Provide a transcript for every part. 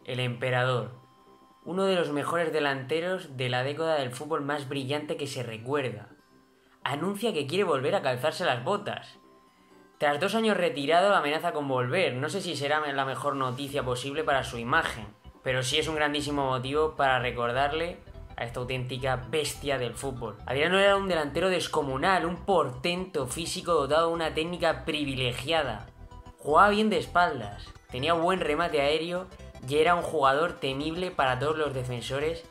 el emperador, uno de los mejores delanteros de la década del fútbol más brillante que se recuerda, anuncia que quiere volver a calzarse las botas. Tras 2 años retirado, amenaza con volver. No sé si será la mejor noticia posible para su imagen, pero sí es un grandísimo motivo para recordarle a esta auténtica bestia del fútbol. Adriano era un delantero descomunal, un portento físico dotado de una técnica privilegiada. Jugaba bien de espaldas, tenía buen remate aéreo y era un jugador temible para todos los defensores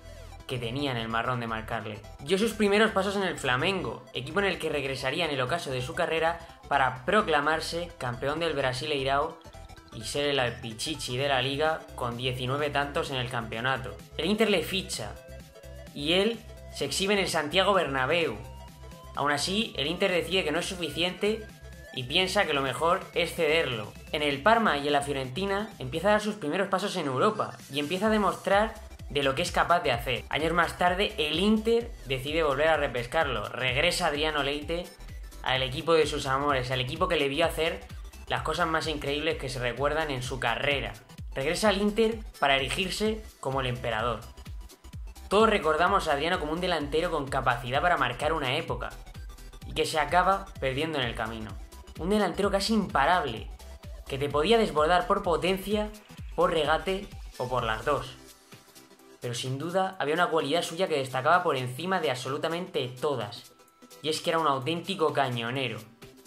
que tenían el marrón de marcarle. Dio sus primeros pasos en el Flamengo, equipo en el que regresaría en el ocaso de su carrera para proclamarse campeón del Brasileirao y ser el alpichichi de la liga con 19 tantos en el campeonato. El Inter le ficha y él se exhibe en el Santiago Bernabéu. Aún así, el Inter decide que no es suficiente y piensa que lo mejor es cederlo. En el Parma y en la Fiorentina empieza a dar sus primeros pasos en Europa y empieza a demostrar de lo que es capaz de hacer. Años más tarde, el Inter decide volver a repescarlo. Regresa Adriano Leite al equipo de sus amores, al equipo que le vio hacer las cosas más increíbles que se recuerdan en su carrera. Regresa al Inter para erigirse como el emperador. Todos recordamos a Adriano como un delantero con capacidad para marcar una época y que se acaba perdiendo en el camino. Un delantero casi imparable, que te podía desbordar por potencia, por regate o por las dos. Pero sin duda había una cualidad suya que destacaba por encima de absolutamente todas, y es que era un auténtico cañonero.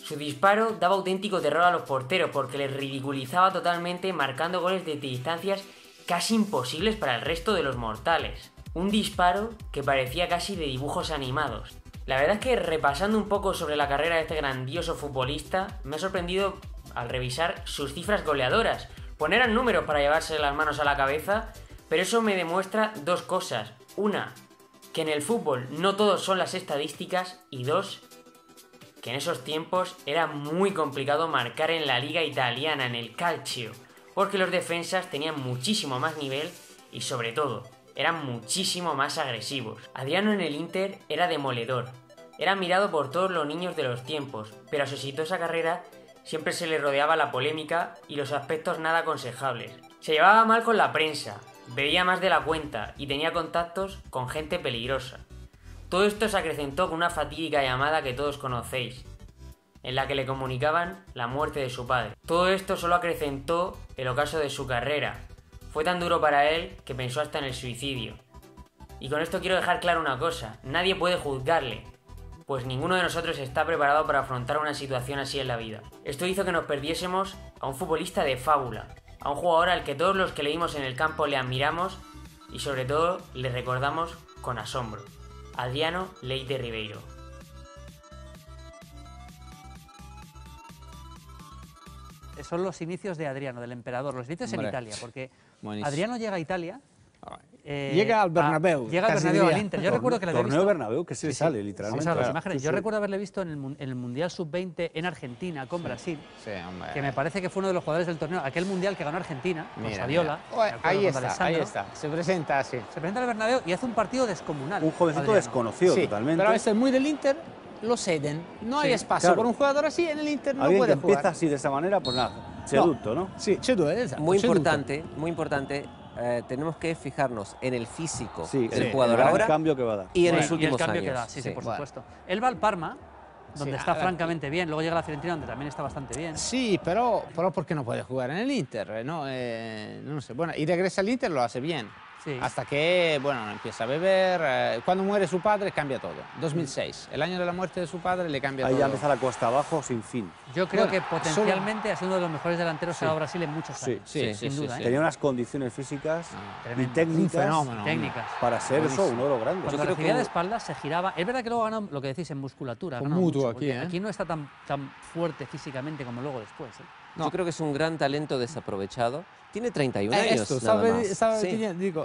Su disparo daba auténtico terror a los porteros porque les ridiculizaba totalmente, marcando goles de distancias casi imposibles para el resto de los mortales. Un disparo que parecía casi de dibujos animados. La verdad es que repasando un poco sobre la carrera de este grandioso futbolista, me ha sorprendido al revisar sus cifras goleadoras. Pues no eran números para llevarse las manos a la cabeza, pero eso me demuestra 2 cosas. Una, que en el fútbol no todos son las estadísticas, y 2, que en esos tiempos era muy complicado marcar en la liga italiana, en el calcio, porque los defensas tenían muchísimo más nivel y sobre todo, eran muchísimo más agresivos. Adriano en el Inter era demoledor, era mirado por todos los niños de los tiempos, pero a su exitosa carrera siempre se le rodeaba la polémica y los aspectos nada aconsejables. Se llevaba mal con la prensa, bebía más de la cuenta y tenía contactos con gente peligrosa. Todo esto se acrecentó con una fatídica llamada que todos conocéis, en la que le comunicaban la muerte de su padre. Todo esto solo acrecentó el ocaso de su carrera. Fue tan duro para él que pensó hasta en el suicidio. Y con esto quiero dejar claro una cosa, nadie puede juzgarle, pues ninguno de nosotros está preparado para afrontar una situación así en la vida. Esto hizo que nos perdiésemos a un futbolista de fábula, a un jugador al que todos los que leímos en el campo le admiramos y sobre todo le recordamos con asombro. Adriano Leite Ribeiro. Son los inicios de Adriano, del emperador, los inicios en Italia, porque buenísimo. Adriano llega a Italia. Llega al Bernabéu. Llega al Bernabéu, al Inter. Yo recuerdo que le había visto... Torneo Bernabéu, que se sale literalmente. Vamos a ver las imágenes. Yo recuerdo haberle visto en el Mundial Sub-20 en Argentina, con Brasil, que me parece que fue uno de los jugadores del torneo. Aquel Mundial que ganó Argentina, con Saviola. Ahí está. Se presenta así. Se presenta al Bernabéu y hace un partido descomunal. Un jovencito desconocido totalmente. Pero a veces muy del Inter lo ceden. No hay espacio por un jugador así en el Inter, no puede jugar. Empieza así de esa manera, pues nada, seducto, ¿no? Sí, seducto. Muy importante. Tenemos que fijarnos en el físico del jugador el ahora cambio que va a dar. y en los últimos cambio años. Que da, sí, por supuesto. Él va al Parma, donde está francamente bien, luego llega a la Fiorentina, donde también está bastante bien. Sí, pero ¿por qué no puede jugar en el Inter? No sé. Bueno, y regresa al Inter, lo hace bien. Sí. Hasta que, bueno, empieza a beber. Cuando muere su padre, cambia todo. 2006, el año de la muerte de su padre, le cambia todo. Ahí ya empieza la cuesta abajo sin fin. Yo creo que potencialmente ha sido uno de los mejores delanteros que ha dado Brasil en muchos años. Sin duda. Tenía unas condiciones físicas y técnicas, para ser eso uno de los grandes. Cuando recibía de espaldas se giraba. Es verdad que luego ganó lo que decís en musculatura. Con mutuo aquí, aquí no está tan fuerte físicamente como luego después. Yo creo que es un gran talento desaprovechado. Tiene 31 años.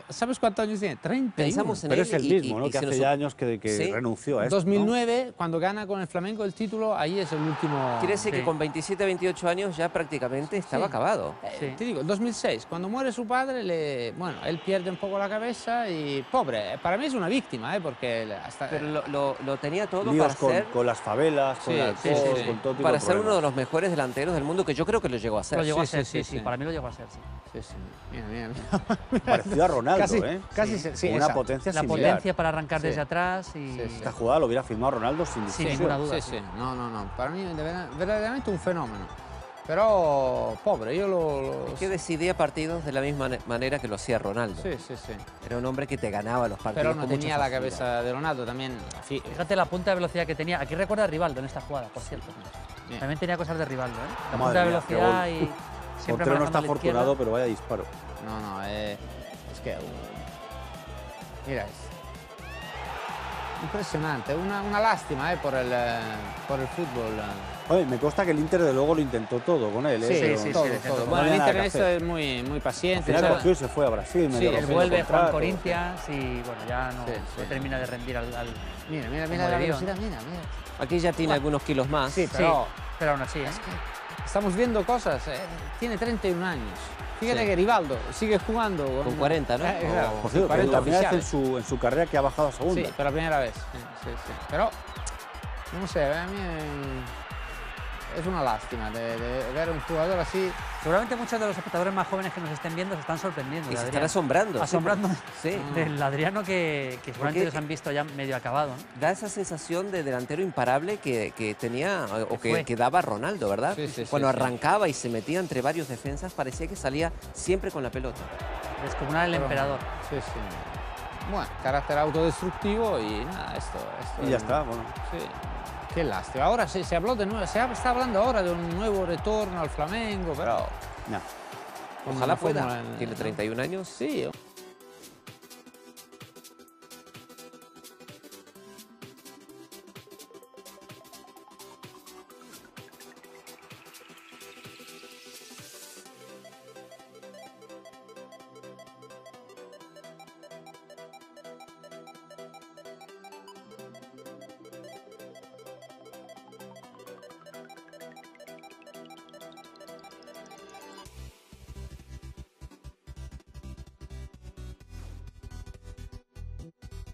¿Sabes cuántos años tiene? 31. Pensamos en Pero él es el mismo, ¿no? Que hace ya años que renunció a esto. 2009, cuando gana con el Flamengo el título, ahí es el último. Quiere decir que con 27, 28 años ya prácticamente estaba acabado. Te digo, 2006, cuando muere su padre, él pierde un poco la cabeza y pobre. Para mí es una víctima, porque hasta. Pero lo tenía todo líos para ser. Con las favelas, con el alcohol, con todo tipo para de ser uno de los mejores delanteros del mundo, que yo creo que lo llegó a hacer. Lo llegó a ser, sí, para mí lo llegó a ser, sí. Mira. Pareció a Ronaldo, casi, una potencia similar. La potencia para arrancar desde atrás y... Esta jugada lo hubiera filmado Ronaldo sin ninguna duda. No. Para mí es verdaderamente un fenómeno. Pero, pobre, yo lo... Que decidía partidos de la misma manera que lo hacía Ronaldo. Sí. Era un hombre que te ganaba los partidos. Pero no tenía la cabeza de Ronaldo también. Fíjate la punta de velocidad que tenía. Aquí recuerda a Rivaldo en esta jugada, por cierto. También tenía cosas de Rivaldo, ¿eh? La punta de velocidad y... Portero no está afortunado, pero vaya disparo. No, es que... Mira, es impresionante, una lástima por el fútbol. Oye, me consta que el Inter de luego lo intentó todo con él. Sí, todo. Bueno, el Inter es muy paciente. Al final cogió y se fue a Brasil. Él vuelve, juega en Corinthians y bueno, ya no termina de rendir al Mira la velocidad, mira. Aquí ya tiene algunos kilos más. Sí, pero aún así. Es que estamos viendo cosas, tiene 31 años. Fíjate que Rivaldo sigue jugando con 40, ¿no? Claro, por cierto, la primera vez en su carrera que ha bajado a segunda. Sí, pero la primera vez. Sí. Pero, no sé, a mí es una lástima de ver un jugador así. Seguramente muchos de los espectadores más jóvenes que nos estén viendo se están sorprendiendo. Y se están asombrando. Sí. Del Adriano que seguramente los han visto ya medio acabado, ¿no? Da esa sensación de delantero imparable que tenía o que daba Ronaldo, ¿verdad? Cuando arrancaba y se metía entre varios defensas, parecía que salía siempre con la pelota. Descomunal el emperador. Sí. Bueno, carácter autodestructivo y nada, esto y ya está, bueno. Sí. Qué lástima. Ahora se habló de nuevo, se está hablando ahora de un nuevo retorno al Flamengo, pero... Ojalá pueda. Tiene 31 años. Sí.